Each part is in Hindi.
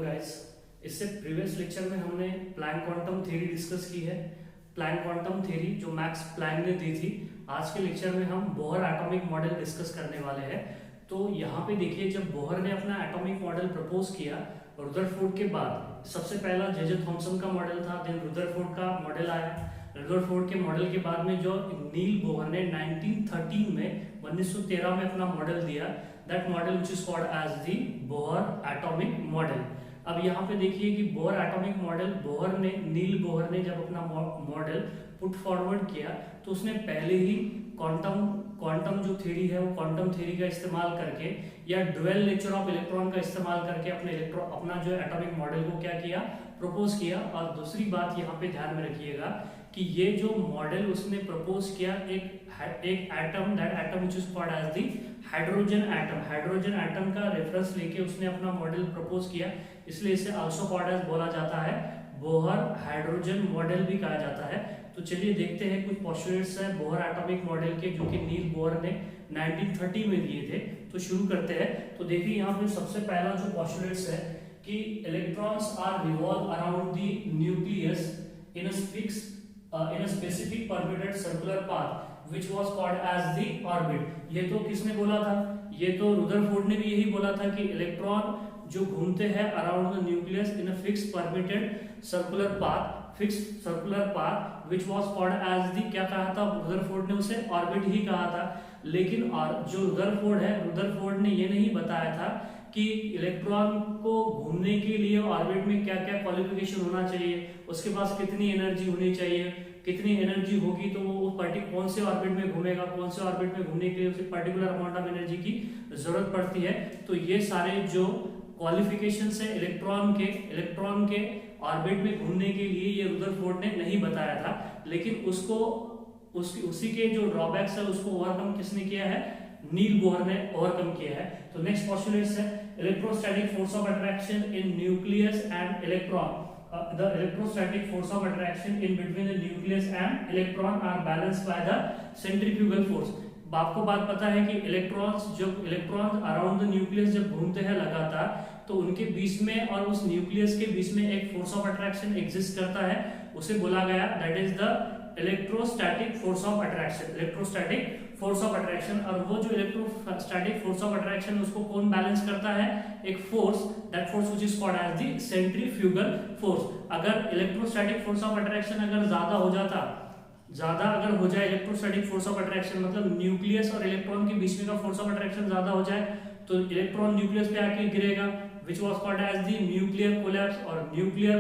गाइस, इससे प्रीवियस लेक्चर में हमने प्लैंक क्वांटम थ्योरी डिस्कस की है। प्लैंक क्वांटम थ्योरी जो मैक्स प्लैंक ने दी थी। आज के लेक्चर में हम बोहर एटॉमिक मॉडल डिस्कस करने वाले हैं। तो यहाँ पे देखिए, जब बोहर ने अपना एटॉमिक मॉडल प्रपोज किया रुदरफोर्ड के बाद, सबसे पहला जे थॉमसन का मॉडल था, देन रुदरफोर्ड का मॉडल आया। रुदरफोर्ड के मॉडल के बाद में जो नील बोहर ने 1913 में 1913 में अपना मॉडल दिया, that model which is called as the Bohr atomic model. अब यहाँ पे देखिए कि Bohr atomic model, Niels Bohr ने जब अपना मॉडल पुट फॉरवर्ड किया तो उसने पहले ही क्वांटम जो थ्योरी है वो क्वांटम थ्योरी का इस्तेमाल करके या ड्यूअल नेचर ऑफ इलेक्ट्रॉन का इस्तेमाल करके अपना जो एटॉमिक मॉडल को क्या किया, प्रपोज किया। और दूसरी बात यहाँ पे ध्यान में रखिएगा कि ये जो मॉडल उसने प्रपोज किया, एक atom, that atom which is called as the hydrogen atom का रेफरेंस लेके उसने अपना मॉडल प्रपोज किया, इसलिए इसे आल्सो कॉल्ड एज बोला जाता है बोहर हाइड्रोजन मॉडल भी कहा जाता है। तो चलिए देखते हैं कुछ पोस्टुलेट्स है बोहर एटॉमिक मॉडल के, जो कि नील बोहर ने 1930 में दिए थे। तो शुरू करते हैं। तो देखिए यहाँ पे सबसे पहला जो पोस्टुलेट्स है कि electrons are revolve around the nucleus in a specific permitted circular path which was called as the orbit. ये तो किसने बोला था? ये तो रुदरफोर्ड ने भी यही बोला था कि इलेक्ट्रॉन जो घूमते हैं around the nucleus in a fix permitted circular path which was called as the, क्या कहा था रुदरफोर्ड ने? उसे ऑर्बिट ही कहा था। लेकिन जो रुदरफोर्ड ने ये नहीं बताया था कि इलेक्ट्रॉन को घूमने के लिए ऑर्बिट में क्या क्या क्वालिफिकेशन होना चाहिए, उसके पास कितनी एनर्जी होनी चाहिए, कितनी एनर्जी होगी तो वो कौन से ऑर्बिट में घूमेगा, कौन से ऑर्बिट में घूमने के लिए उसे पर्टिकुलर अमाउंट ऑफ एनर्जी की जरूरत पड़ती है। तो ये सारे जो क्वालिफिकेशंस है इलेक्ट्रॉन के ऑर्बिट में घूमने के लिए, ये रुदरफोर्ड ने नहीं बताया था। लेकिन उसी के जो ड्रॉबैक्स है उसको ओवरकम किसने किया है? नील बोहर ने ओवरकम किया है। तो नेक्स्ट पोस्टुलेट्स है electrostatic force of attraction in nucleus and electron. The electrostatic force of attraction in between the nucleus and electron are balanced by the centrifugal force। आपको बात पता है कि इलेक्ट्रॉन्स अराउंड द न्यूक्लियस जब घूमते हैं लगातार, तो उनके बीच में और उस न्यूक्लियस के बीच में एक फोर्स ऑफ अट्रैक्शन एग्जिस्ट करता है, उसे बोला गया that is the electrostatic force of attraction. और वो जो इलेक्ट्रोस्टैटिक फोर्स ऑफ अट्रैक्शन उसको कौन बैलेंस करता है? एक force, that force which is called as the centrifugal force. अगर इलेक्ट्रोस्टैटिक फोर्स ऑफ अट्रैक्शन अगर ज्यादा अगर हो जाए इलेक्ट्रोस्टैटिक फोर्स ऑफ अट्रैक्शन, मतलब न्यूक्लियस और इलेक्ट्रॉन के बीच में का फोर्स ऑफ अट्रैक्शन ज्यादा हो जाए, तो इलेक्ट्रॉन न्यूक्लियस पे आके गिरेगा, which was called as the nuclear collapse. और न्यूक्लियर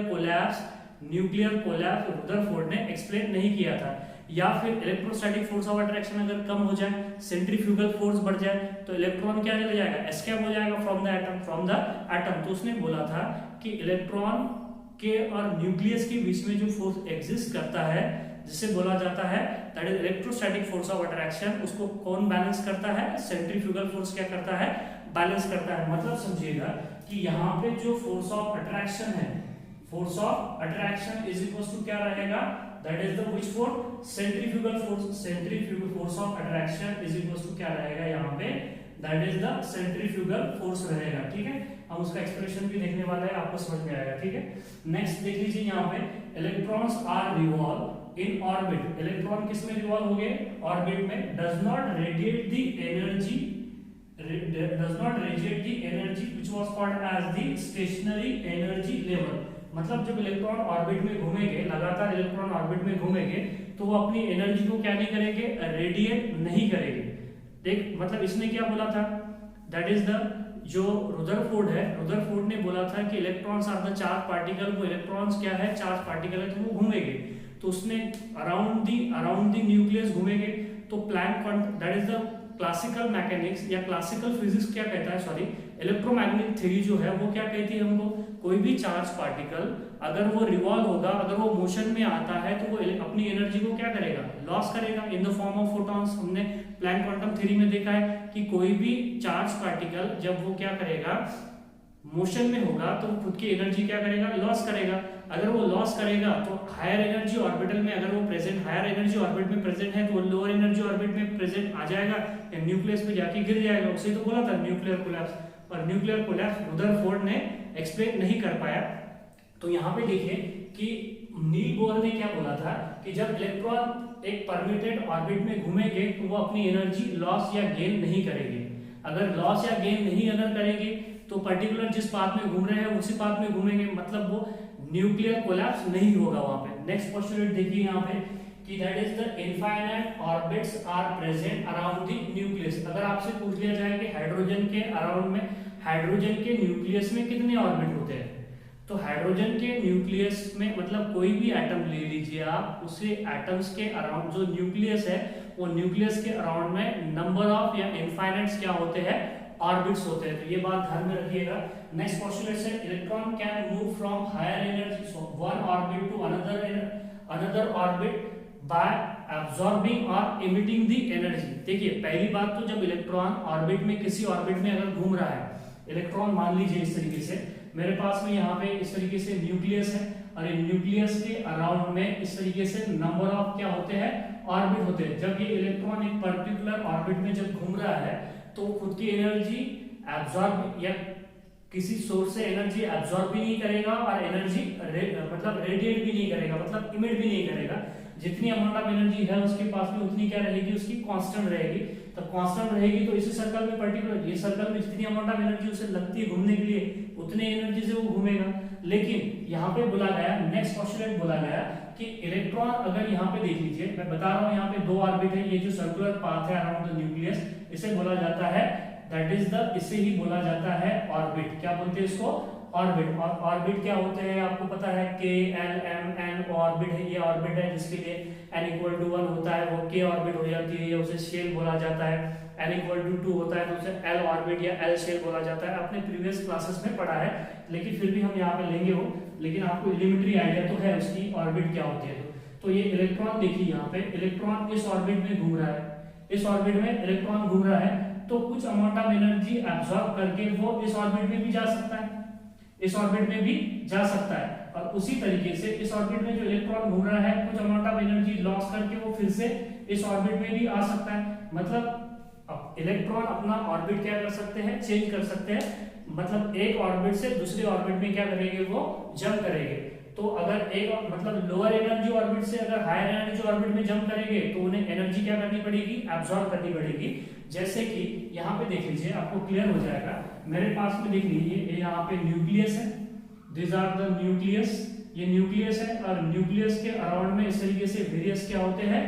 कोलैप्स रुदरफोर्ड ने एक्सप्लेन नहीं किया था। या फिर इलेक्ट्रोस्टैटिक फोर्स ऑफ अट्रैक्शन अगर कम हो जाए, सेंट्रीफ्यूगल फोर्स बढ़ जाए, तो इलेक्ट्रॉन क्या चला जाएगा? एस्केप हो जाएगा फ्रॉम द एटम। तो उसने बोला था कि इलेक्ट्रॉन के और न्यूक्लियस के बीच में जो फोर्स एग्जिस्ट करता है, जिसे बोला जाता है that is electrostatic force of attraction, उसको कौन बैलेंस करता है? सेंट्रीफ्यूगल फोर्स क्या करता है? बैलेंस करता है। मतलब समझिएगा कि यहाँ पे जो फोर्स ऑफ अट्रैक्शन है, force of attraction is equal to क्या रहेगा? That is the which force? Centrifugal force of attraction is equal to क्या रहेगा यहाँ पे? That is the centrifugal force रहेगा। ठीक है, हम उसका एक्सप्रेशन भी देखने वाले हैं, आपको समझ में आएगा। ठीक है, नेक्स्ट देख लीजिए यहाँ पे electrons are revolve in orbit. Electron किस में रिवॉल्व हो गए? ऑर्बिट में। Does not radiate the energy which was called as the stationary energy level. मतलब जब इलेक्ट्रॉन ऑर्बिट में घूमेंगे, लगातार इलेक्ट्रॉन ऑर्बिट में घूमेंगे, तो वो अपनी एनर्जी को क्या नहीं करेंगे? रेडिएट नहीं करेंगे। देख, मतलब इसने क्या बोला था? दैट इज द जो रुदरफोर्ड ने बोला था कि electrons are the charge particle. वो इलेक्ट्रॉन्स क्या है? चार्ज पार्टिकल है, तो वो घूमेंगे। तो उसने अराउंड द न्यूक्लियस घूमेंगे। तो Planck, that is the classical mechanics या क्लासिकल फिजिक्स क्या कहता है, सॉरी इलेक्ट्रोमैग्नेटिक थ्योरी जो है वो क्या कहती है हमको? कोई भी चार्ज पार्टिकल अगर वो रिवॉल्व होगा, अगर वो मोशन में आता है, तो वो अपनी एनर्जी को क्या करेगा? लॉस करेगा in the form of photons. हमने प्लैंक क्वांटम थ्योरी में देखा है कि कोई भी चार्ज पार्टिकल जब वो क्या करेगा, मोशन में होगा, तो खुद की एनर्जी क्या करेगा? लॉस करेगा। अगर वो लॉस करेगा तो हायर एनर्जी ऑर्बिटल में अगर वो प्रेजेंट, हायर एनर्जी ऑर्बिट में प्रेजेंट है, तो वो लोअर एनर्जी ऑर्बिट में प्रेजेंट आ जाएगा या न्यूक्लियस पे जाके गिर जाएगा। उसे तो बोला था न्यूक्लियर कोलैप्स। और न्यूक्लियर कोलैप्स रदरफोर्ड ने एक्सप्लेन नहीं कर पाया। तो यहाँ पे देखिए कि नील बोहर ने क्या बोला था कि जब इलेक्ट्रॉन एक परमिटेड ऑर्बिट में घूमेंगे तो वो अपनी एनर्जी लॉस या गेन नहीं करेंगे। अगर लॉस या गेन नहीं अगर करेंगे तो पर्टिकुलर जिस पाथ में घूम रहे हैं उसी पाथ में घूमेंगे, मतलब वो न्यूक्लियर कोलैप्स नहीं होगा वहां पे। नेक्स्ट पोस्टुलेट देखिए यहाँ पे कि that is the infinite orbits are present around the nucleus. अगर आपसे पूछ लिया जाए कि हाइड्रोजन के अराउंड में, हाइड्रोजन के न्यूक्लियस में कितने ऑर्बिट होते हैं, तो हाइड्रोजन के न्यूक्लियस में मतलब कोई भी एटम ले लीजिए आप, उसे एटम्स के अराउंड जो न्यूक्लियस है वो न्यूक्लियस के अराउंड में नंबर ऑफ या इनफाइनाइट्स क्या होते हैं, ऑर्बिट्स होते हैं। तो ये बात ध्यान में रखिएगा। नेक्स्ट पोस्टुलेट है electron can move from higher energy so one orbit to another orbit by absorbing और इमिटिंग द एनर्जी। देखिए पहली बात तो जब इलेक्ट्रॉन ऑर्बिट में किसी ऑर्बिट में अगर घूम रहा है, इलेक्ट्रॉन मान लीजिए इस तरीके से मेरे पास में यहाँ पे इस तरीके से न्यूक्लियस है और इन न्यूक्लियस के अराउंड में इस तरीके से नंबर ऑफ क्या होते हैं, ऑर्बिट होते हैं। जब ये इलेक्ट्रॉन एक पर्टिकुलर ऑर्बिट में जब घूम रहा है तो खुद की एनर्जी एब्सॉर्ब या किसी सोर्स से एनर्जी एब्सॉर्ब भी नहीं करेगा और एनर्जी मतलब रेडिएट भी नहीं करेगा, मतलब इमिट भी नहीं करेगा। जितनी अमाउंट ऑफ एनर्जी है उसके पास में उतनी क्या रहेगी, उसकी कांस्टेंट रहेगी। तो कांस्टेंट रहेगी तो इसी सर्कल में पर्टिकुलर ये सर्कल में जितनी अमाउंट ऑफ एनर्जी उसे लगती है घूमने के लिए उतनी एनर्जी से वो घूमेगा। लेकिन यहाँ पे बोला गया, नेक्स्ट पोस्टुलेट बोला गया कि इलेक्ट्रॉन अगर यहाँ पे देख लीजिए, मैं बता रहा हूँ यहाँ पे दो ऑर्बिट है, ये जो सर्कुलर पाथ है अराउंड द न्यूक्लियस इसे बोला जाता है दैट इज द, इसे ही बोला जाता है ऑर्बिट। क्या बोलते हैं इसको, ऑर्बिट। और ऑर्बिट क्या होते हैं आपको पता है, के एल एम एन ऑर्बिट है, ये ऑर्बिट है जिसके लिए n इक्वल टू 1 होता है वो के ऑर्बिट हो जाती है, उसे शेल बोला जाता है। n इक्वल टू 2 होता है तो उसे एल ऑर्बिट या एल शेल बोला जाता है। आपने प्रीवियस क्लासेस में पढ़ा है लेकिन फिर भी हम यहाँ पे लेंगे वो, लेकिन आपको एलिमेंट्री आइडिया तो है उसकी ऑर्बिट क्या होती है। तो ये इलेक्ट्रॉन देखिए यहाँ पे इलेक्ट्रॉन इस ऑर्बिट में घूम रहा है, इस ऑर्बिट में इलेक्ट्रॉन घूम रहा है तो कुछ अमाउंट ऑफ एनर्जी एब्सॉर्ब करके वो इस ऑर्बिट में भी जा सकता है, इस ऑर्बिट में भी जा सकता है। और उसी तरीके से इस ऑर्बिट में जो इलेक्ट्रॉन घूम रहा है कुछ अमाउंट ऑफ एनर्जी लॉस करके वो फिर से इस ऑर्बिट में भी आ सकता है। मतलब इलेक्ट्रॉन अपना ऑर्बिट क्या कर सकते हैं, चेंज कर सकते हैं, मतलब एक ऑर्बिट से दूसरे ऑर्बिट में क्या करेंगे, वो जंप करेंगे। तो अगर एक मतलब लोअर एनर्जी ऑर्बिट से अगर हायर एनर्जी ऑर्बिट में जंप करेंगे तो उन्हें एनर्जी क्या करनी पड़ेगी, एब्सॉर्ब करनी पड़ेगी। जैसे कि यहाँ पे देख लीजिए आपको क्लियर हो जाएगा, मेरे पास में देख लीजिए यहाँ पे न्यूक्लियस है, दिस आर द न्यूक्लियस, ये न्यूक्लियस है और न्यूक्लियस के अराउंड में इस तरीके से वेरियस क्या होते हैं,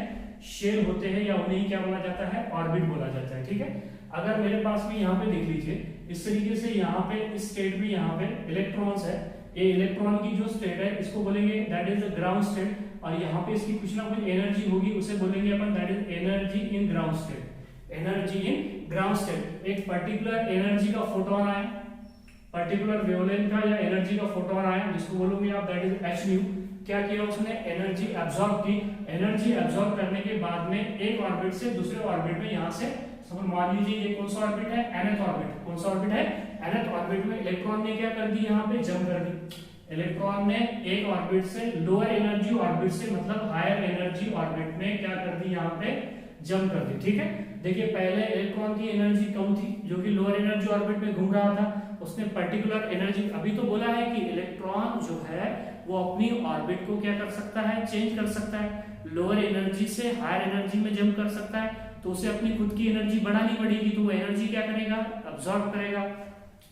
शेल होते हैं या उन्हें क्या बोला जाता है, ऑर्बिट बोला जाता है। ठीक है, अगर मेरे पास में यहाँ पे देख लीजिए इस तरीके से यहाँ पे इस स्टेट में यहाँ पे इलेक्ट्रॉन्स है, ये इलेक्ट्रॉन की जो स्टेट है इसको बोलेंगे that is the ground state, और यहाँ पे इसकी कुछ ना कुछ एनर्जी होगी उसे बोलेंगे अपन that is energy in ground state. Energy in ground state, एक पर्टिकुलर एनर्जी का फोटोन आया, पर्टिकुलर वेवलेंथ का या एनर्जी का फोटोन आया जिसको बोलोगे आप दैट इज एच न्यू। क्या किया उसने, एनर्जी एब्सॉर्ब की। एनर्जी एब्सॉर्ब करने के बाद में एक ऑर्बिट से दूसरे ऑर्बिट में यहाँ से समझ मान लीजिए ये कौन सा ऑर्बिट है, nth ऑर्बिट। कौन सा ऑर्बिट है, nth ऑर्बिट में इलेक्ट्रॉन ने क्या कर दी, यहाँ पे जंप कर दी। इलेक्ट्रॉन ने एक ऑर्बिट से लोअर एनर्जी ऑर्बिट से मतलब हायर एनर्जी ऑर्बिट में क्या कर दी, यहाँ पे जंप कर दी। ठीक है, देखिए पहले इलेक्ट्रॉन की एनर्जी कम थी जो कि लोअर एनर्जी ऑर्बिट में घूम रहा था, उसने पर्टिकुलर एनर्जी, अभी तो बोला है कि इलेक्ट्रॉन जो है वो अपनी ऑर्बिट को क्या कर सकता है, चेंज कर सकता है, लोअर एनर्जी से हायर एनर्जी में जंप कर सकता है, तो उसे अपनी खुद की एनर्जी बढ़ानी पड़ेगी, तो वो एनर्जी क्या करेगा, अब्सॉर्ब करेगा।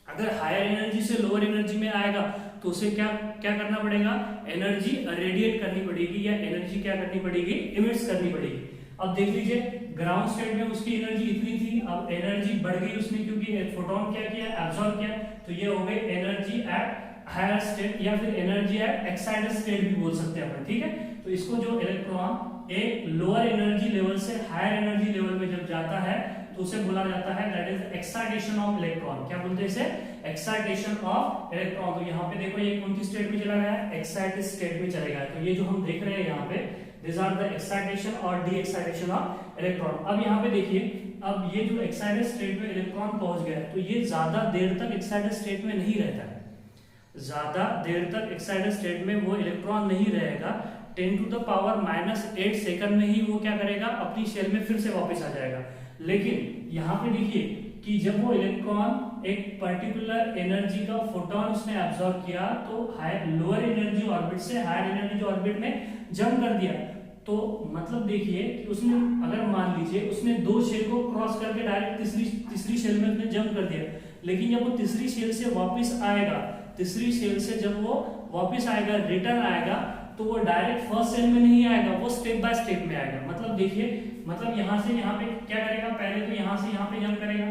अगर हायर एनर्जी से लोअर एनर्जी में आएगा तो उसे क्या क्या करना पड़ेगा, एनर्जी रेडिएट करनी पड़ेगी या एनर्जी क्या करनी पड़ेगी, इमिट्स करनी पड़ेगी। अब देख लीजिए ग्राउंड स्टेट में उसकी एनर्जी इतनी थी, अब एनर्जी बढ़ गई उसने क्योंकि फोटोन क्या किया, एब्सॉर्ब किया, तो ये हो गई एनर्जी एट हायर स्टेट या फिर एनर्जी एट एक्साइटेड स्टेट भी बोल सकते हैं अपन। ठीक है, तो इसको जो इलेक्ट्रॉन एक लोअर एनर्जी लेवल से हायर एनर्जी लेवल में जब जाता है तो उसे बोला जाता है that is excitation of electron. क्या बोलते हैं इसे, एक्साइटेशन ऑफ इलेक्ट्रॉन। तो यहाँ पे देखो ये कौन सी स्टेट में चला गया है, एक्साइटेड स्टेट में चलेगा। तो ये जो हम देख रहे हैं यहाँ पे दिस आर द एक्साइटेशन और डी एक्साइटेशन ऑफ इलेक्ट्रॉन। अब यहाँ पे देखिए, अब ये जो एक्साइटेड स्टेट में इलेक्ट्रॉन पहुंच गया तो ये ज्यादा देर तक एक्साइटेड स्टेट में नहीं रहता है, ज्यादा देर तक एक्साइटेड स्टेट में वो इलेक्ट्रॉन नहीं रहेगा। 10 टू द पावर -8 सेकंड में ही वो क्या करेगा, अपनी शेल में फिर से वापस आ जाएगा। लेकिन यहाँ पे देखिए कि जब वो इलेक्ट्रॉन एक पर्टिकुलर एनर्जी का फोटोन उसने एब्जॉर्ब किया, तो लोअर एनर्जी ऑर्बिट से हायर एनर्जी ऑर्बिट में जंप कर दिया। तो मतलब देखिए कि उसने, अगर मान लीजिए उसने दो शेल को क्रॉस करके डायरेक्ट तीसरी शेल में उसने जंप कर दिया, लेकिन जब वो तीसरी शेल से वापस आएगा, तीसरी शेल से जब वो वापस आएगा, रिटर्न आएगा, तो वो डायरेक्ट फर्स्ट शेल में नहीं आएगा, वो स्टेप बाय स्टेप में आएगा। मतलब देखिए, मतलब यहाँ से यहाँ पे क्या करेगा, पहले तो यहाँ से यहाँ पे जंप करेगा,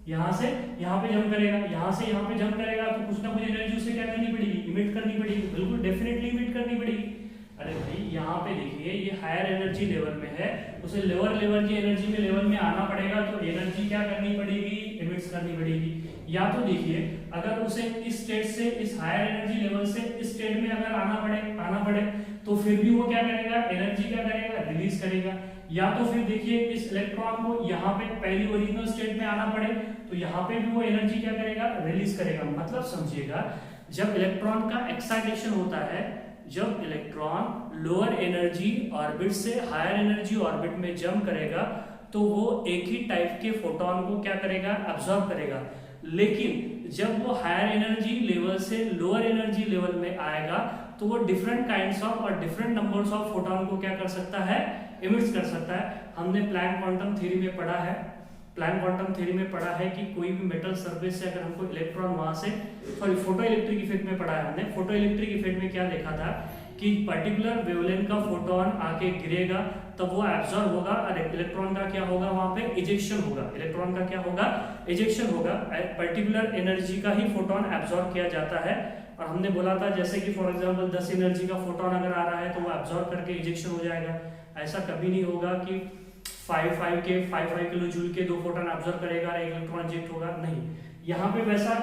यहाँ से यहाँ पे जंप करेगा, यहाँ से यहाँ पे जंप करेगा, तो कुछ ना कुछ एनर्जी उसे क्या करनी पड़ेगी, इमिट करनी पड़ेगी, बिल्कुल डेफिनेटली इमिट करनी पड़ेगी। अरे भाई यहाँ पे देखिए ये हायर एनर्जी लेवल में है, उसे लोअर लेवल की एनर्जी में लेवल में आना पड़ेगा, तो एनर्जी क्या करनी पड़ेगी, इमिट्स करनी पड़ेगी। या तो देखिए अगर उसे इस स्टेट से, इस हायर एनर्जी लेवल से इस स्टेट में अगर आना पड़े तो फिर भी वो क्या करेगा, एनर्जी क्या करेगा, रिलीज करेगा। या तो फिर देखिए इस इलेक्ट्रॉन को यहाँ पे पहली ओरिजिनल स्टेट में आना पड़े तो यहाँ पे भी वो एनर्जी क्या करेगा, रिलीज करेगा। मतलब समझिएगा, जब इलेक्ट्रॉन का एक्साइटेशन होता है, जब इलेक्ट्रॉन लोअर एनर्जी ऑर्बिट से हायर एनर्जी ऑर्बिट में जंप करेगा, तो वो एक ही टाइप के फोटोन को क्या करेगा, अब्सॉर्ब करेगा। लेकिन जब वो हायर एनर्जी लेवल से लोअर एनर्जी लेवल में आएगा, तो वो डिफरेंट काइंड्स ऑफ और डिफरेंट नंबर्स ऑफ फोटोन को क्या कर सकता है, इमिट्स कर सकता है। हमने प्लैंक क्वांटम थ्योरी में पढ़ा है, प्लैंक क्वांटम थ्योरी में पढ़ा है कि कोई भी मेटल सरफेस से अगर हमको इलेक्ट्रॉन वहां से, सॉरी फोटो इलेक्ट्रिक इफेक्ट में पढ़ा है हमने। फोटो इलेक्ट्रिक इफेक्ट में क्या देखा था कि पर्टिकुलर वेवलेंथ का फोटोन आके गिरेगा, तब वो एब्जॉर्ब होगा और इलेक्ट्रॉन का क्या होगा, वहां पे इजेक्शन होगा, इलेक्ट्रॉन का क्या होगा, इजेक्शन होगा। पर्टिकुलर एनर्जी का ही फोटोन एब्जॉर्ब किया जाता है। और हमने बोला था जैसे कि फॉर एग्जांपल 10 एनर्जी का फोटोन अगर आ रहा है तो वो एब्जॉर्ब करके इजेक्शन हो जाएगा। ऐसा कभी नहीं होगा कि 5 किलो जूल के 2 फोटोन एब्जॉर्ब करेगा और एक इलेक्ट्रॉन इजेक्ट होगा, नहीं। यहाँ पे वैसा,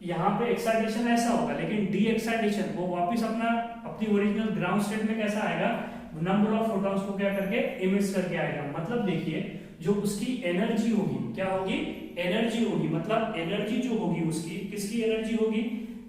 यहाँ पे एक्साइटेशन ऐसा होगा, लेकिन डी एक्साइटेशन वो वापस अपनी ओरिजिनल ग्राउंड स्टेट में कैसा आएगा, नंबर ऑफ फोटॉन्स को क्या करके इमिट्स करके आएगा। मतलब देखिए जो उसकी एनर्जी होगी, क्या होगी, एनर्जी होगी। मतलब एनर्जी जो होगी उसकी, किसकी एनर्जी होगी,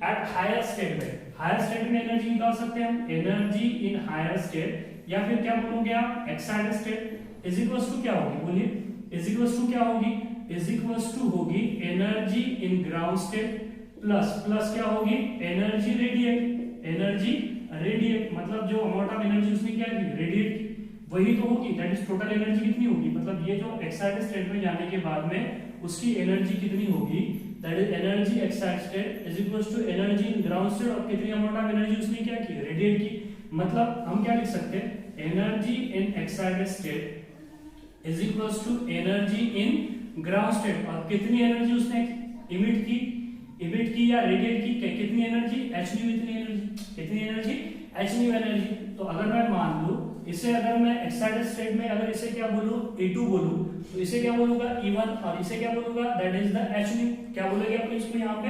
एट हायर स्टेट में। हायर स्टेट में एनर्जी निकाल सकते हैं हम, एनर्जी इन हायर स्टेट, या फिर क्या बोलोगे आप, excited state is equals to क्या होगी, बोलिए, इज इक्वल्स टू क्या होगी, इज इक्वल्स टू होगी energy in ground state plus क्या होगी, एनर्जी रेडिएट, एनर्जी रेडिएट। मतलब जो अमाउंट ऑफ एनर्जी उसने क्या की, रेडिएट की, वही तो होगी, दैट इज टोटल एनर्जी कितनी होगी। मतलब ये जो एक्साइटेड स्टेट में जाने के बाद में उसकी एनर्जी कितनी होगी, that is energy excited state is equals to energy in ground state, और कितनी अमाउंट ऑफ एनर्जी उसने क्या की, रेडिएट की। मतलब हम क्या लिख सकते हैं, energy in excited state is equals to energy in ground state, और कितनी एनर्जी उसने इमिट की या रेडिएट की, कितनी एनर्जी, h न्यू, इतनी एनर्जी, कितनी एनर्जी, h न्यू एनर्जी। तो अगर मैं मान लूं इसे, अगर मैं एक्साइटेड स्टेट में अगर इसे क्या बोलूं, E2 बोलूं, तो इसे क्या बोलूंगा, E1, और इसे क्या बोलूंगा, that is the h new. क्या बोलोगे आप इसको, यहाँ पे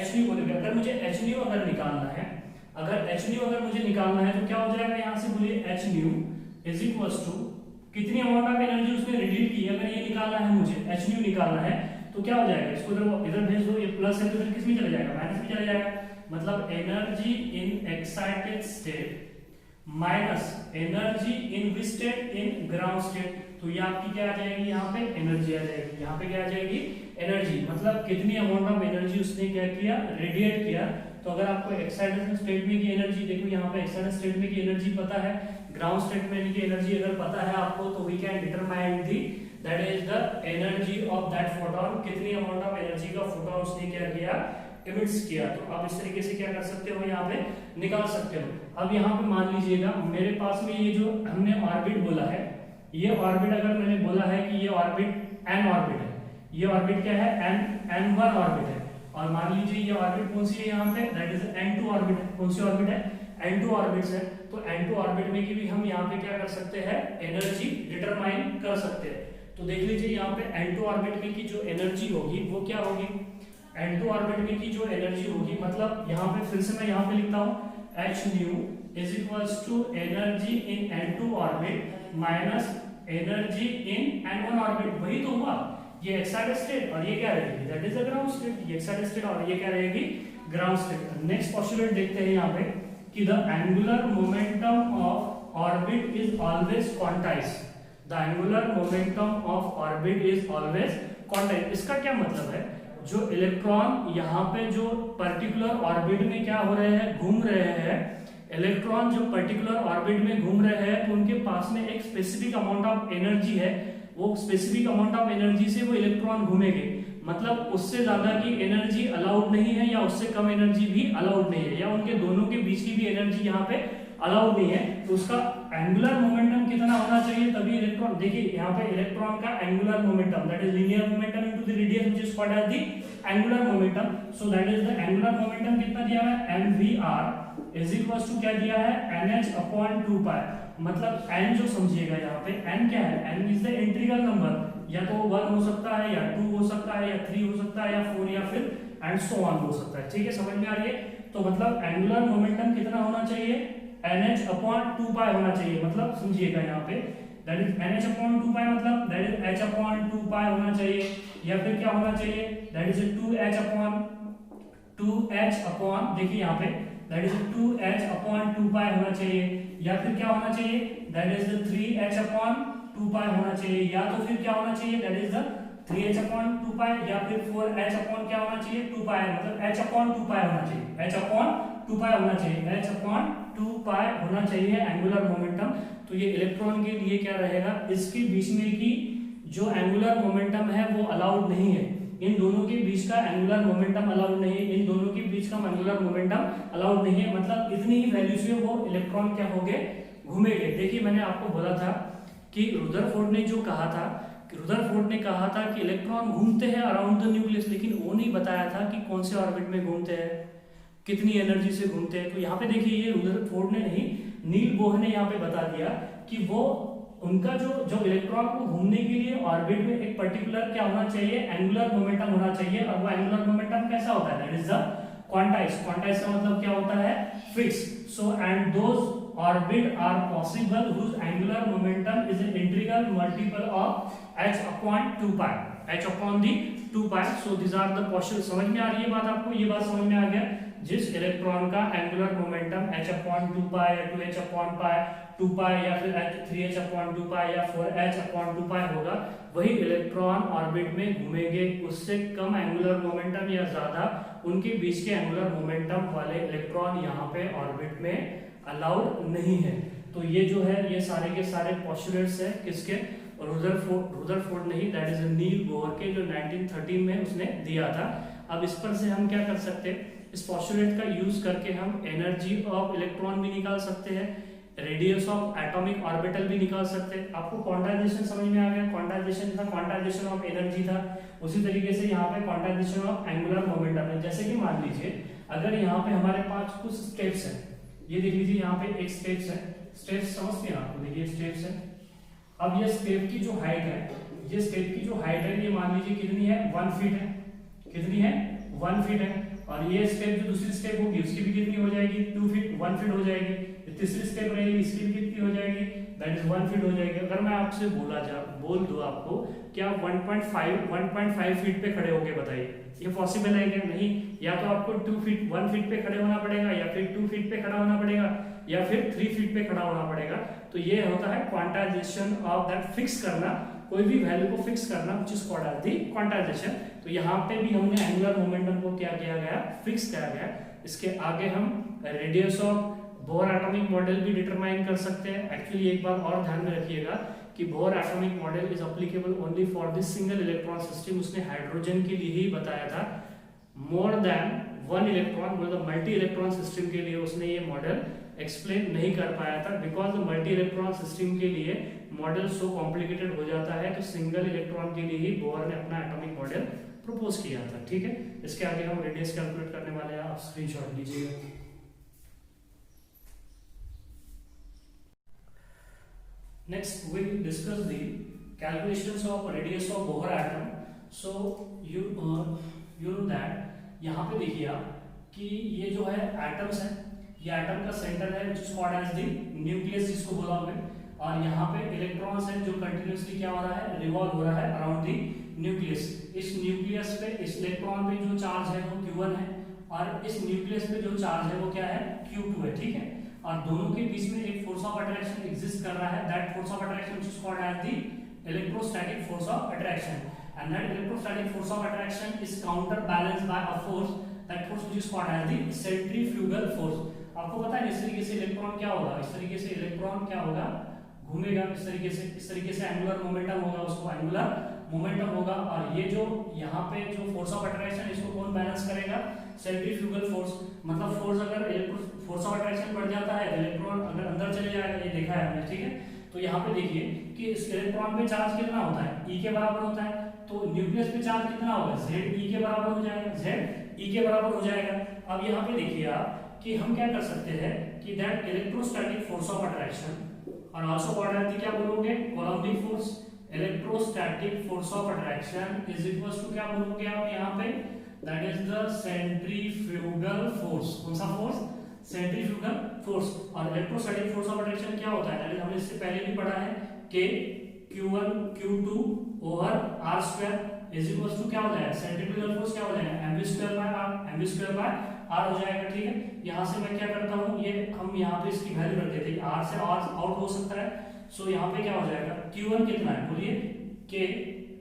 h न्यू बोलोगे। अगर मुझे h न्यू अगर निकालना है, अगर h न्यू अगर मुझे निकालना है तो क्या हो जाएगा, यहाँ से बोलिए h nu is equals to कितनी अमाउंट ऑफ एनर्जी उसने रेडिएट की। अगर ये निकालना है मुझे, h न्यू निकालना है, तो क्या हो जाएगा, इसको इधर भेज दो, ये प्लस है तो इधर किस में चला जाएगा, माइनस में चला जाएगा। मतलब energy in excited state minus energy in which state, in ground state. तो ये आपकी क्या आ जाएगी, यहाँ पे एनर्जी आ जाएगी, यहाँ पे क्या आ जाएगी, एनर्जी। मतलब कितनी अमाउंट ऑफ एनर्जी उसने क्या किया, रेडिएट किया। तो अगर आपको एक्साइटेड स्टेट में की एनर्जी, देखो यहाँ पे एक्साइटेड स्टेट में की एनर्जी पता है, ग्राउंड स्टेट में की एनर्जी अगर पता है आपको, तो we can determine the that is the energy of that photon, कितनी अमाउंट ऑफ एनर्जी का फोटोन उसने क्या किया, इमिट्स किया। तो आप इस तरीके से क्या कर सकते हो, यहाँ पे निकाल सकते हो। अब यहाँ पे मान लीजिएगा मेरे पास में ये जो हमने ऑर्बिट बोला है, ये ऑर्बिट अगर मैंने बोला है कि ये ऑर्बिट एन ऑर्बिट है, ये ऑर्बिट क्या है, n1 ऑर्बिट है। और मान लीजिए ये ऑर्बिट कौन सी है यहाँ पे, दैट इज n2 ऑर्बिट है। कौन सी ऑर्बिट है, n2 ऑर्बिट्स है। तो n2 ऑर्बिट में की भी हम यहाँ पे क्या कर सकते हैं, एनर्जी डिटरमाइन कर सकते हैं। तो देख लीजिए यहाँ पे n2 ऑर्बिट में की जो एनर्जी होगी वो क्या होगी, n2 ऑर्बिट में की जो एनर्जी होगी, मतलब यहाँ पे फिर से मैं यहाँ पे लिखता हूँ, h nu is equals to energy in n2 orbit minus energy in n1 orbit. वही तो हुआ, ये एक्साइटेड स्टेट और ये क्या रहेगी, that is the ground state. ये एक्साइटेड स्टेट और ये क्या रहेगी, ग्राउंड स्टेट। नेक्स्ट पोस्टुलेट देखते हैं यहाँ पे कि the angular momentum of orbit is always quantized, the angular momentum of orbit is always quantized. इसका क्या मतलब है, जो इलेक्ट्रॉन यहाँ पे जो पर्टिकुलर ऑर्बिट में क्या हो रहे हैं, घूम रहे हैं, इलेक्ट्रॉन जो पर्टिकुलर ऑर्बिट में घूम रहे हैं तो उनके पास में एक स्पेसिफिक अमाउंट ऑफ एनर्जी है, वो स्पेसिफिक अमाउंट ऑफ एनर्जी से वो इलेक्ट्रॉन घूमेंगे, मतलब उससे ज्यादा की एनर्जी अलाउड नहीं है या उससे कम एनर्जी भी अलाउड नहीं है, या उनके दोनों के बीच की भी एनर्जी यहाँ पे अलाउड नहीं है। तो उसका एंगुलर मोमेंटम कितना होना चाहिए, तभी इलेक्ट्रॉन, देखिए यहाँ पे इलेक्ट्रॉन का angular momentum that is linear momentum into the radius which is called as the angular momentum. So that is the angular momentum कितना दिया है, mvr इज इक्वल्स टू क्या दिया है, nh/2π, मतलब n जो समझिएगा यहाँ पे n क्या है, n is the integral number, या तो 1 हो सकता है या 2 हो सकता है या 3 हो सकता है या 4 या फिर एंड सो ऑन हो सकता है, ठीक है, समझ में आ रही है। तो मतलब एंगुलर मोमेंटम कितना होना चाहिए, nh/2π होना चाहिए, मतलब समझिएगा यहाँ पे दैट इज nh/2π मतलब दैट इज h/2π होना चाहिए, या फिर क्या होना चाहिए, दैट इज 2h देखिए यहाँ पे दैट इज 2h/2π होना चाहिए, या फिर क्या होना चाहिए, दैट इज 3h/2π होना चाहिए, या तो फिर क्या होना चाहिए, दैट इज 3h/2π, या फिर 4h/ क्या होना चाहिए, 2π, मतलब h/2π होना चाहिए, h/2π होना चाहिए, h/2π होना चाहिए एंगुलर मोमेंटम। तो ये इलेक्ट्रॉन के लिए क्या रहेगा, इसके बीच में की जो एंगुलर मोमेंटम है वो अलाउड नहीं है, इन दोनों के बीच का एंगुलर मोमेंटम अलाउड नहीं है, इन दोनों के बीच का एंगुलर मोमेंटम अलाउड नहीं है, मतलब इतनी ही वैल्यू से वो इलेक्ट्रॉन क्या होंगे, घूमेंगे। देखिए मैंने आपको बोला था कि रुदरफोर्ड ने जो कहा था, रुदरफोर्ड ने कहा था कि इलेक्ट्रॉन घूमते हैं अराउंड द न्यूक्लियस, लेकिन वो नहीं बताया था कि कौन से ऑर्बिट में घूमते हैं, कितनी एनर्जी से घूमते हैं। तो यहाँ पे देखिए ये रुदरफोर्ड ने नहीं, नील बोहर ने यहाँ पे बता दिया कि वो उनका जो इलेक्ट्रॉन को घूमने के लिए ऑर्बिट में एक पर्टिकुलर क्या होना चाहिए, एंगुलर मोमेंटम होना चाहिए, और वो एंगुलर मोमेंटम कैसा होता है, that is the quantize. Quantize का मतलब क्या होता है, fix. So and those orbit are possible whose angular momentum is an integral multiple of h/2π, h/2π। So this are the possible, समझ में आ रही है बात आपको, ये बात समझ में आ गया, जिस इलेक्ट्रॉन का एंगुलर मोमेंटम h/2π या 2h/2π या फिर 3h/2π या 4h/2π होगा, वही इलेक्ट्रॉन ऑर्बिट में घूमेंगे, उससे कम एंगुलर मोमेंटम या ज्यादा उनके बीच के एंगुलर मोमेंटम वाले इलेक्ट्रॉन यहाँ पे ऑर्बिट में अलाउड नहीं है। तो ये जो है ये सारे के सारे पोस्टुलेट्स है किसके, रुदरफोर्ड नहीं, दैट इज नील बोहर के, जो 1913 में उसने दिया था। अब इस पर से हम क्या कर सकते हैं, इस पोस्टुलेट का यूज करके हम एनर्जी ऑफ इलेक्ट्रॉन भी निकाल सकते हैं, रेडियस ऑफ एटॉमिक ऑर्बिटल भी निकाल सकते हैं। आपको क्वांटाइजेशन समझ में आ गया, क्वांटाइजेशन था, क्वांटाइजेशन ऑफ एनर्जी था, उसी तरीके से यहाँ पे क्वांटाइजेशन ऑफ एंगुलर मोमेंटम है। जैसे कि मान लीजिए अगर यहाँ पे हमारे पास कुछ स्टेप्स है, ये देख लीजिए यहाँ पे एक स्टेप्स है, स्टेप्स समझते हैं आपको, देखिए स्टेप्स है। अब ये स्टेप की जो हाइट है, ये स्टेप की जो हाइट है ये मान लीजिए कितनी है, 1 फीट है, कितनी है, 1 फीट है, और ये स्टेप जो दूसरी स्टेप होगी उसकी भी कितनी हो जाएगी, 2 फीट, 1 फीट हो जाएगी, तीसरी स्टेप रहेगी इसकी भी कितनी हो जाएगी, दैट इज 1 फीट हो जाएगी। अगर मैं आपसे बोल दूं आपको कि आप 1.5 फीट पे खड़े होके बताइए, ये पॉसिबल है क्या, नहीं, या तो आपको 1 फीट पे खड़े होना पड़ेगा, या फिर 2 फीट पे खड़ा होना पड़ेगा, या फिर 3 फीट पे खड़ा होना पड़ेगा। तो ये होता है क्वांटाइजेशन ऑफ दैट, फिक्स करना, कोई भी वैल्यू को फिक्स करना, which is called as the quantization. तो यहाँ पे भी हमने एंगुलर मोमेंटम को क्या किया गया, फिक्स किया गया। इसके आगे हम radius of Bohr atomic model भी डिटरमाइन कर सकते हैं। एक्चुअली एक बात और ध्यान में रखिएगा कि Bohr atomic model is applicable only for this single electron system. उसने हाइड्रोजन के लिए ही बताया था, मोर देन 1 इलेक्ट्रॉन, मतलब मल्टी इलेक्ट्रॉन सिस्टम के लिए उसने ये मॉडल एक्सप्लेन नहीं कर पाया था, बिकॉज मल्टी इलेक्ट्रॉन सिस्टम के लिए मॉडल सो कॉम्प्लिकेटेड हो जाता है। तो सिंगल इलेक्ट्रॉन के लिए ही बोहर ने अपना एटॉमिक मॉडल प्रपोज किया था, ठीक है। इसके आगे हम रेडियस कैलकुलेट करने वाले हैं, आप स्क्रीनशॉट लीजिएगा। Next we will discuss the calculations of radius of Bohr atom. So you know that यहाँ पे देखिए आप कि ये जो है एटम्स है, ये एटम का सेंटर है which is called as the nucleus जिसको बोला हमने, और यहाँ पे इलेक्ट्रॉन्स है जो कंटिन्यूसली क्या हो रहा है, रिवॉल्व हो रहा है अराउंड दी न्यूक्लियस। इस न्यूक्लियस पे, इस इलेक्ट्रॉन पे जो चार्ज है वो Q1 है, और इस न्यूक्लियस पे जो चार्ज है वो क्या है, Q2 है, ठीक है। और दोनों के बीच में एक फोर्स ऑफ अट्रैक्शन एग्जिस्ट कर रहा है, that force of attraction which is called as the electrostatic force of attraction. and that electrostatic force of attraction is counterbalanced by a force, that force which is called as the centrifugal force. आपको पता है इस तरीके से इलेक्ट्रॉन क्या होगा, इस तरीके से इलेक्ट्रॉन क्या होगा, घूमेगा इस तरीके से एंगुलर मोमेंटम होगा, उसको एंगुलर मोमेंटम होगा। और ये जो यहाँ पे जो फोर्स ऑफ अट्रैक्शन इसको कौन बैलेंस करेगा, सेंट्रीफ्यूगल फोर्स। मतलब फोर्स अगर फोर्स ऑफ अट्रैक्शन बढ़ जाता है, इलेक्ट्रॉन अगर अंदर चले जाएगा, ये देखा है हमने, ठीक है। तो यहाँ पे देखिए कि इस इलेक्ट्रॉन पे चार्ज कितना होता है, E के बराबर होता है। तो न्यूक्लियस पे चार्ज कितना होगा, ZE के बराबर हो जाएगा, ZE के बराबर हो जाएगा। अब यहाँ पे देखिए आप कि हम क्या कर सकते हैं कि that electrostatic force of attraction और आल्सो कॉल्ड एज क्या बोलोगे, coulombic force. Electrostatic force of attraction is equals to क्या बोलोगे आप यहाँ पे, that is the centrifugal force. कौन सा फोर्स, सेंट्रीफ्यूगल फोर्स। और इलेक्ट्रोस्टैटिक फोर्स ऑफ अट्रैक्शन क्या होता है, दैट इज हमने इससे पहले भी पढ़ा है कि Q1 Q2 over r square is equals to क्या हो जाएगा, सेंट्रीफ्यूगल फोर्स क्या हो जाएगा, mv square by r, mv square by r हो जाएगा, ठीक है। यहाँ से मैं क्या करता हूँ, ये हम यहाँ पे इसकी वैल्यू रख देते हैं, r से r आउट हो सकता है। सो यहाँ पे क्या हो जाएगा, Q1 कितना है बोलिए, K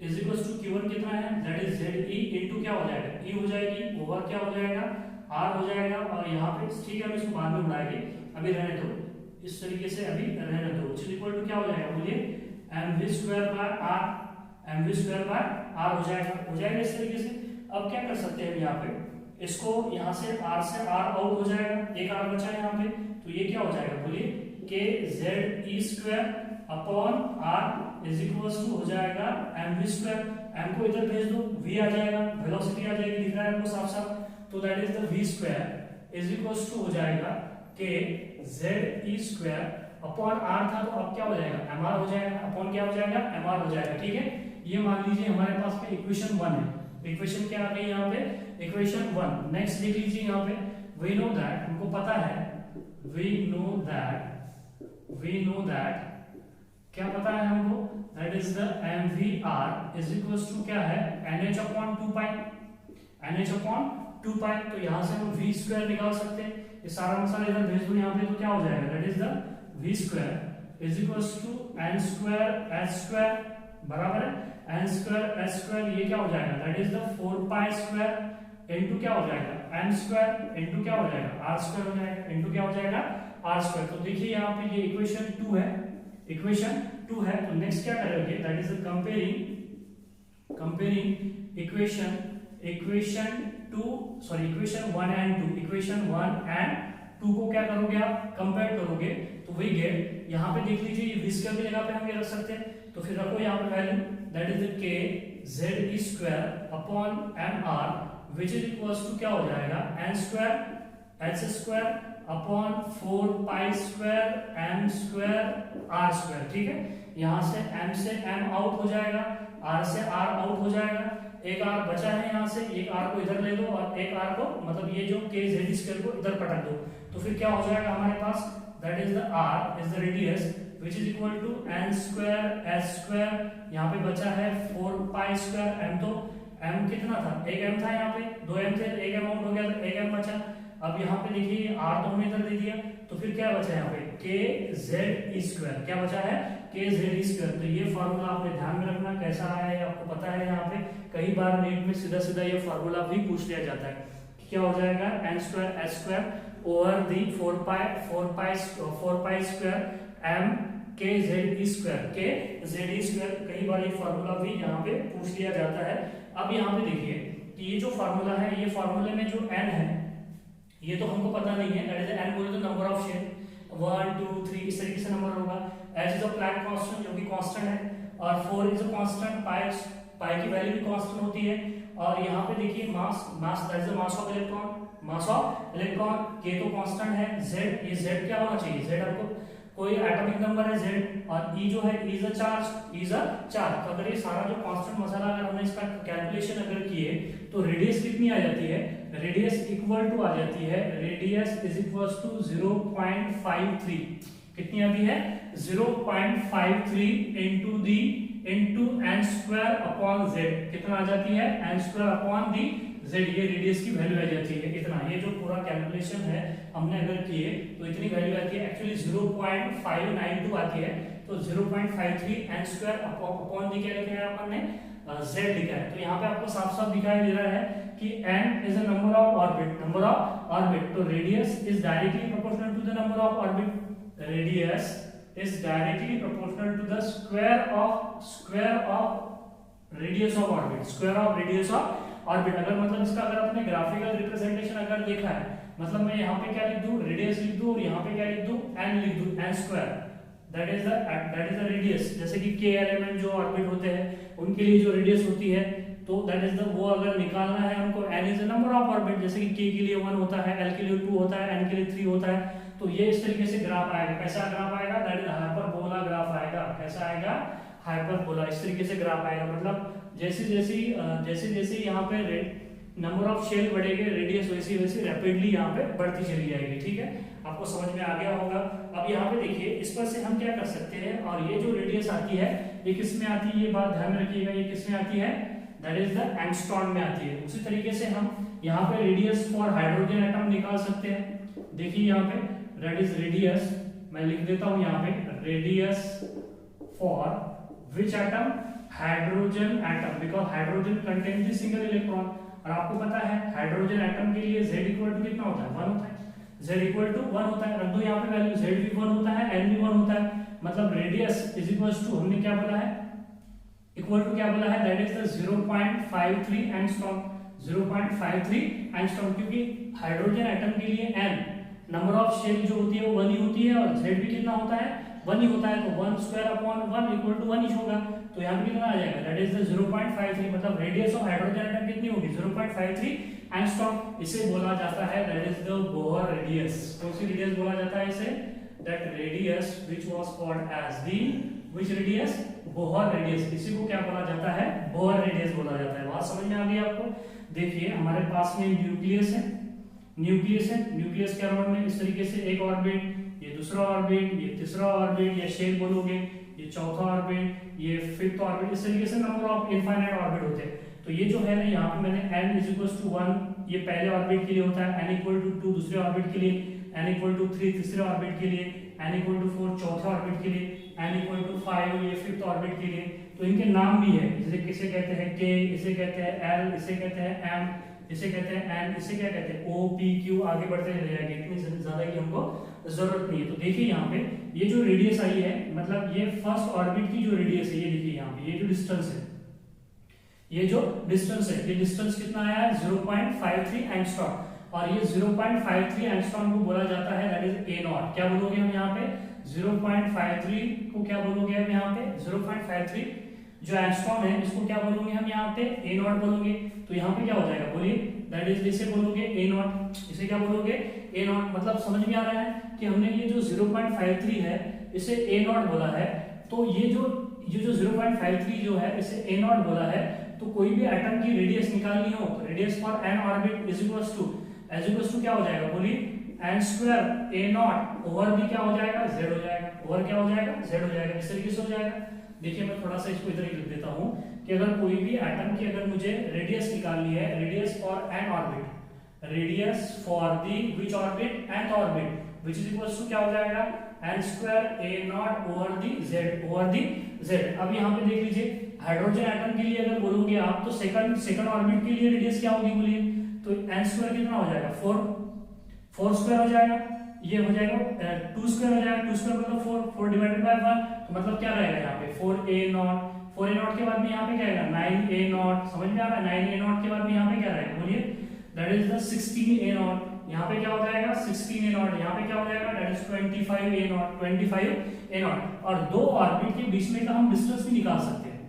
is equals to Q1 कितना है, दैट इज ZE इनटू क्या हो जाएगा, E हो जाएगी ओवर क्या हो जाएगा, R हो जाएगा। और यहाँ पे ठीक है, हम इसको बाद में बढ़ाएंगे, अभी रहने दो इस तरीके से, अभी रहने दो। इज इक्वल टू क्या हो जाएगा बोलिए, mv square by r, mv square by r हो जाएगा इस तरीके से। अब क्या कर सकते हैं यहाँ पे, इसको यहाँ से r आउट हो जाएगा, एक r बचा है यहाँ पे, तो ये क्या हो जाएगा बोलिए, k ZE square upon r is equals to हो जाएगा mv स्क्वायर। m को इधर भेज दो, v आ जाएगा, वेलोसिटी आ जाएगी, दिख रहा है आपको साफ साफ। तो that is the v square is equals to हो जाएगा k ZE square upon r था, तो अब क्या हो जाएगा, mr हो जाएगा, अपॉन क्या हो जाएगा, mr हो जाएगा, ठीक है। ये मान लीजिए हमारे पास में इक्वेशन 1 है। इक्वेशन क्या आ गई यहाँ पे, इक्वेशन 1। नेक्स्ट देख लीजिए यहाँ पे, वी नो दैट, हमको पता है, वी नो दैट क्या पता है हमको, that is the mvr is equals to क्या है, nh upon 2 pi, nh upon 2 pi. तो यहाँ से हम v स्क्वायर निकाल सकते हैं, ये सारा मसाला इधर भेज दो यहाँ पे, तो क्या हो जाएगा, that is the v square is equals to n square h square बराबर है n स्क्वायर h स्क्वायर, ये क्या हो जाएगा, that is the 4 pi square into क्या हो जाएगा, m स्क्वायर इनटू क्या हो जाएगा, r स्क्वायर हो जाएगा, इनटू क्या हो जाएगा, r स्क्वायर। तो देखिए यहाँ पे ये इक्वेशन 2 है, इक्वेशन 2 है। तो नेक्स्ट क्या करेंगे, that is comparing equation 1 and 2, equation 1 and 2 को क्या करोगे आप, कंपेयर करोगे, तो वही गेट। यहाँ पे देख लीजिए, ये v स्क्वायर की जगह पे हम ये रख सकते हैं, तो फिर रखो यहाँ पे value, that is the k ZE square upon mr which is equals to क्या हो जाएगा, n square h square upon 4 pi square m square r square, ठीक है। यहाँ से m से m आउट हो जाएगा, r से r आउट हो जाएगा, एक r बचा है यहाँ से, एक r को इधर ले दो और एक r को, मतलब ये जो k ZE स्क्वायर को इधर पटक दो, तो फिर क्या हो जाएगा हमारे पास, that is the r is the radius which is equal to n square h square, यहाँ पे बचा है 4 पाई स्क्वायर m, तो m कितना था, एक m था यहाँ पे, 2 m थे, एक m आउट हो गया, तो एक m बचा। अब यहाँ पे देखिए r तो हमने इधर दे दिया, तो फिर क्या बचा यहाँ पे, k ZE स्क्वायर, क्या बचा है, k ZE स्क्वायर। तो ये फार्मूला आपने ध्यान में रखना, कैसा आया है आपको पता है, यहाँ पे कई बार नेट में सीधा सीधा ये फार्मूला भी पूछ लिया जाता है, क्या हो जाएगा, n square h square over the 4 pi square m k ZE square, कई बार ये फार्मूला भी यहाँ पे पूछ लिया जाता है। अब यहाँ पे देखिए कि ये जो फार्मूला है, ये फार्मूले में जो n है ये तो हमको पता नहीं है, दैट इज n बोले तो नंबर ऑफ शेयर 1 2 3 इस तरीके से नंबर होगा। h is a Planck constant जो कि कांस्टेंट है, और 4 इज अ कांस्टेंट, पाई की वैल्यू भी कांस्टेंट होती है। और यहाँ पे देखिए mass that is the mass of electron, k तो कांस्टेंट है, z, ये z क्या होना चाहिए, z आपको कोई एटॉमिक नंबर है z, और e जो है इज अ चार्ज। तो अगर ये सारा जो कांस्टेंट मसाला अगर हमने इसका कैलकुलेशन अगर किए, तो रेडियस कितनी आ जाती है, रेडियस इक्वल टू आ जाती है, रेडियस इज इक्वल्स टू 0.53, कितनी आती है, 0.53 into n square upon z, कितना आ जाती है, n square upon the z, ये रेडियस की वैल्यू आ जाती है इतना। ये जो पूरा कैलकुलेशन है हमने अगर किए तो इतनी वैल्यू आती है, एक्चुअली 0.592 आती है, तो 0.53 n स्क्वायर अपॉन दी क्या लिखा है अपन ने, z लिखा है। तो यहाँ पे आपको साफ साफ दिखाई दे रहा है कि n is a number of orbit. तो radius is directly proportional to the number of orbit. Radius is directly proportional to the square of radius of orbit. Square of radius of orbit. अगर मतलब इसका अगर आपने ग्राफिकल रिप्रेजेंटेशन अगर देखा है, मतलब मैं यहाँ पे क्या लिख दूं, रेडियस लिख दूं, और यहाँ पे क्या लिख दूं, n लिख दूं, n square. That is the radius. जैसे कि k एलिमेंट जो ऑर्बिट होते हैं उनके लिए जो रेडियस होती है, तो दैट इज द, वो अगर निकालना है हमको, n is the number of orbit. जैसे कि k के लिए 1 होता है, l के लिए 2 होता है, n के लिए 3 होता है। तो ये इस तरीके से ग्राफ आएगा। कैसा ग्राफ आएगा? दैट इज हाइपरबोला ग्राफ आएगा। कैसा आएगा? हाइपरबोला। इस तरीके से ग्राफ आएगा। मतलब जैसे जैसे यहाँ पे नंबर ऑफ शेल बढ़ेंगे, रेडियस वैसी वैसी रैपिडली यहाँ पे बढ़ती चली जाएगी। ठीक है, आपको समझ में आ गया होगा। अब यहाँ पे देखिए, इस पर से हम क्या कर सकते हैं, और ये जो रेडियस आती है ये किस में आती है, ये बात ध्यान में रखिएगा, ये किस में आती है, दैट इज द एंगस्ट्रॉन में आती है। उसी तरीके से हम यहाँ पे रेडियस फॉर हाइड्रोजन एटम निकाल सकते हैं। देखिए यहाँ पे दैट इज रेडियस, मैं लिख देता हूँ यहाँ पे, radius for which atom, hydrogen atom, because hydrogen contain the single electron. और आपको पता है हाइड्रोजन एटम के लिए z इक्वल टू कितना होता है, 1 होता है। z इक्वल टू 1 होता है। रख दो यहाँ पे वैल्यू, z भी 1 होता है, n भी 1 होता है। मतलब रेडियस इज इक्वल टू, हमने क्या बोला है, इक्वल टू क्या बोला है, that is the 0.53 angstrom. 0.53 angstrom, क्योंकि हाइड्रोजन एटम के लिए n नंबर ऑफ शेल जो होती है वो 1 ही होती है, और z भी कितना होता है, 1 ही होता है। तो 1 स्क्वायर अपॉन 1 इक्वल टू 1 ही होगा। तो यहाँ पे कितना आ जाएगा, दैट इज द 0.53। मतलब रेडियस ऑफ हाइड्रोजन एटम कितनी होगी, 0.53 एंगस्ट्रॉम। इसे बोला जाता है that is the Bohr radius. कौन सी रेडियस बोला जाता है इसे, that radius which was called as the, which radius, Bohr radius. इसी को क्या बोला जाता है, बोहर रेडियस बोला जाता है। बात समझ में आ गई आपको। देखिए हमारे पास में न्यूक्लियस है, न्यूक्लियस के अराउंड में इस तरीके से एक ऑर्बिट, ये दूसरा ऑर्बिट, ये तीसरा ऑर्बिट, ये शेल बोलोगे, ये चौथा ऑर्बिट, ये फिफ्थ ऑर्बिट। इस तरीके से नंबर ऑफ इनफाइनाइट ऑर्बिट होते हैं। तो ये जो है ना, यहाँ पे मैंने n इज इक्वल टू 1 ये पहले ऑर्बिट के लिए होता है, n इक्वल टू 2 दूसरे ऑर्बिट के लिए, n इक्वल टू 3 तीसरे ऑर्बिट के लिए, n इक्वल टू 4 चौथे ऑर्बिट के लिए, n इक्वल टू 5 ये फिफ्थ ऑर्बिट के लिए। तो इनके नाम भी है, जैसे किसे कहते हैं k, इसे कहते हैं l, इसे कहते हैं m, इसे कहते हैं n, इसे क्या कहते हैं o, p, q। आगे बढ़ते चले जाएंगे, इतनी ज्यादा की हमको जरूरत नहीं है। तो देखिए यहाँ पे ये जो रेडियस आई है, मतलब ये फर्स्ट ऑर्बिट की जो रेडियस है, ये देखिए यहाँ पे ये जो डिस्टेंस है, ये जो डिस्टेंस है, ये डिस्टेंस कितना आया है, 0.53 एंगस्ट्रॉम। और ये 0.53 एंगस्ट्रॉम को बोला जाता है दैट इज a नॉट। क्या बोलोगे हम यहाँ पे, 0.53 को क्या बोलोगे हम यहाँ पे, 0.53 जो एंगस्ट्रॉम है इसको क्या बोलोगे हम यहाँ पे, a नॉट बोलोगे। तो यहाँ पे क्या हो जाएगा, बोलिए, दैट इज इसे बोलोगे a नॉट, इसे क्या बोलोगे, a नॉट। मतलब समझ में आ रहा है कि हमने ये जो 0.53 है इसे a नॉट बोला है। तो ये जो 0.53 जो है इसे a नॉट बोला है। तो कोई भी एटम की रेडियस निकालनी हो, तो radius for n orbit is equals to क्या हो जाएगा, बोलिए, n square a naught over भी क्या हो जाएगा, z हो जाएगा। ओवर क्या हो जाएगा, z हो जाएगा। इस तरीके से हो जाएगा। देखिए मैं थोड़ा सा इसको इधर ही लिख देता हूँ कि अगर कोई भी एटम की अगर मुझे रेडियस निकालनी है, radius for n orbit, radius for the which orbit, nth orbit, which is equals to क्या हो जाएगा, n square a naught over the z। अब यहाँ पे देख लीजिए, हाइड्रोजन एटम के लिए अगर बोलोगे आप, तो सेकंड ऑर्बिट के लिए रेडियस क्या होगी, बोलिए, तो n स्क्वायर कितना हो जाएगा, 4 स्क्वायर हो जाएगा। ये हो जाएगा 2 स्क्वायर हो जाएगा, 2 स्क्वायर मतलब 4 डिवाइडेड बाय 1। तो मतलब क्या रहेगा यहाँ पे, 4a नॉट के बाद में यहाँ पे क्या आएगा, 9a नॉट। समझ में आ रहा है, 9a नॉट के बाद में यहाँ पे क्या रहेगा, बोलिए, that is the 16a not. यहाँ पे क्या हो जाएगा, 16a नॉट। यहाँ पे क्या हो जाएगा, दैट इज 25a नॉट। और दो ऑर्बिट के बीच में का हम डिस्टेंस भी निकाल सकते हैं,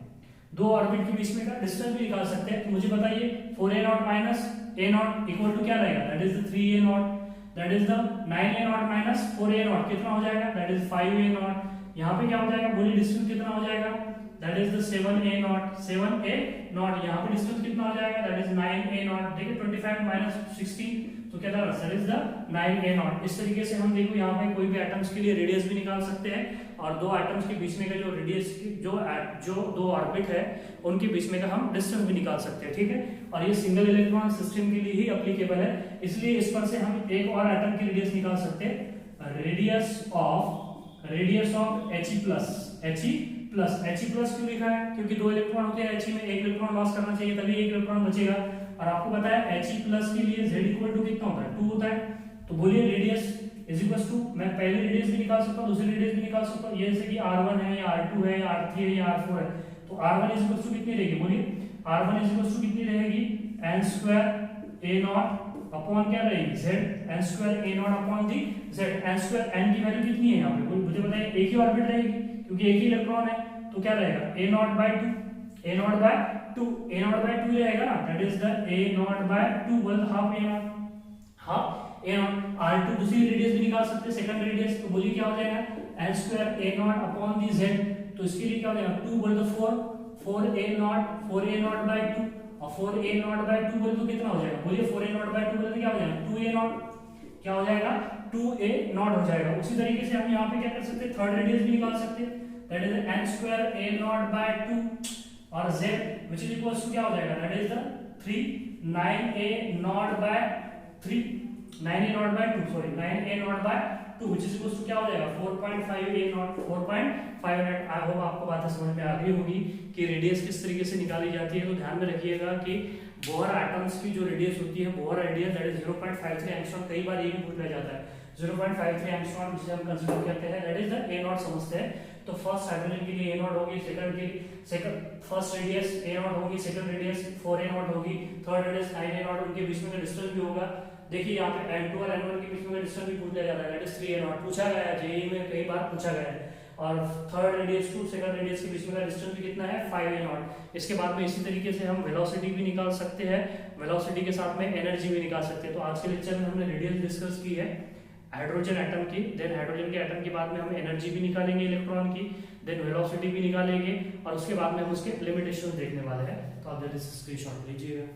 दो ऑर्बिट के बीच में का डिस्टेंस भी निकाल सकते हैं। तो मुझे बताइए, 4a naught minus a naught equal to क्या रहेगा, that is the 3a naught. That is the 9a naught minus 4a naught कितना हो जाएगा, दैट इज 5a नॉट। यहाँ पे क्या हो जाएगा, बोलिए, डिस्टेंस कितना हो जाएगा, that is the 7a not. यहाँ पे डिस्टेंस कितना हो जाएगा, दैट इज 9a नॉट। देखिए 25 माइनस 16 तो क्या था, that is the 9a not. इस तरीके से हम देखो यहाँ पे कोई भी एटम्स के लिए रेडियस भी निकाल सकते हैं, और दो एटम्स के बीच में का जो रेडियस जो दो ऑर्बिट है उनके बीच में का हम डिस्टेंस भी निकाल सकते हैं। ठीक है, और ये सिंगल इलेक्ट्रॉन सिस्टम के लिए ही एप्लीकेबल है, इसलिए इस पर से हम एक और एटम की रेडियस निकाल सकते हैं, radius of He plus. He plus क्यों लिखा है? क्योंकि 2 इलेक्ट्रॉन होते हैं He में, एक इलेक्ट्रॉन लॉस करना चाहिए तभी एक इलेक्ट्रॉन बचेगा। और आपको पता है He प्लस के लिए Z इक्वल टू कितना होता है? 2 होता है। तो बोलिए रेडियस इज इक्वल टू, मैं पहली रेडियस भी निकाल सकता हूँ, दूसरी रेडियस भी निकाल सकता हूँ। ये जैसे कि R1 है या R2 है या R3 है या R4 है, तो R1 इज इक्वल टू कितनी रहेगी? बोलिए R1 इज इक्वल टू कितनी रहेगी? n square a not upon क्या रहेगी? Z, n square a not upon the Z। n square, n की वैल्यू कितनी है यहाँ पे? मुझे बताइए। एक ही ऑर्बिट रहेगी क्योंकि एक ही इलेक्ट्रॉन है, तो क्या रहेगा? a naught by 2, a naught by 2, a naught by 2 रहेगा ना, that is the a naught by 2 one half a naught, half a naught. R2 दूसरी रेडियस भी निकाल सकते हैं, सेकंड रेडियस, तो बोलिए क्या हो जाएगा? n square a not upon the Z। तो इसके लिए क्या हो जाएगा? 2 बोल दो 4, 4a नॉट बाय 2, और 4a नॉट बाय 2 बोले तो कितना हो जाएगा? बोलिए 4a नॉट बाय 2 बोले तो क्या हो जाएगा? 2a नॉट, क्या हो जाएगा? 2a नॉट हो जाएगा। उसी तरीके से हम यहाँ पे क्या कर सकते हैं? थर्ड रेडियस भी निकाल सकते हैं, that is n square a naught by 2 और Z which is equal to क्या हो जाएगा? That is the 3 9a naught by 3, 9a naught by 2, sorry 9a naught by 2 which is equal to क्या हो जाएगा? 4.5a not, 4.5। आई होप आपको बातें समझ में आ गई होगी कि रेडियस किस तरीके से निकाली जाती है। तो ध्यान में रखिएगा कि बोहर एटम्स की जो रेडियस होती है, Bohr radius that is 0.53 angstrom. कई बार ये भी पूछा जाता है 0.53 एंगस्ट्रॉम जिसे हम कंसीडर करते हैं, that is the a not समझते हैं। तो फर्स्ट हाइड्रोजन के लिए a नॉट होगी, सेकंड के second first radius a not होगी, सेकंड रेडियस 4a नॉट होगी, थर्ड रेडियस 9a नॉट, उनके बीच में का डिस्टेंस भी होगा। देखिए यहाँ पे n2 और n1 के बीच में का डिस्टेंस भी पूछ लिया जाता है, दैट इज 3a नॉट, पूछा गया है जेईई में, कई बार पूछा गया है। और third radius to second radius के बीच में का डिस्टेंस भी कितना है? 5a not. इसके बाद में इसी तरीके से हम वेलोसिटी भी निकाल सकते हैं, वेलोसिटी के साथ में एनर्जी भी निकाल सकते हैं। तो आज के लेक्चर में हमने रेडियस डिस्कस की है हाइड्रोजन एटम की, देन हाइड्रोजन के एटम के बाद में हम एनर्जी भी निकालेंगे इलेक्ट्रॉन की, देन वेलोसिटी भी निकालेंगे, और उसके बाद में हम उसके लिमिटेशन देखने वाले हैं। तो आप जल्दी से स्क्रीनशॉट लीजिएगा।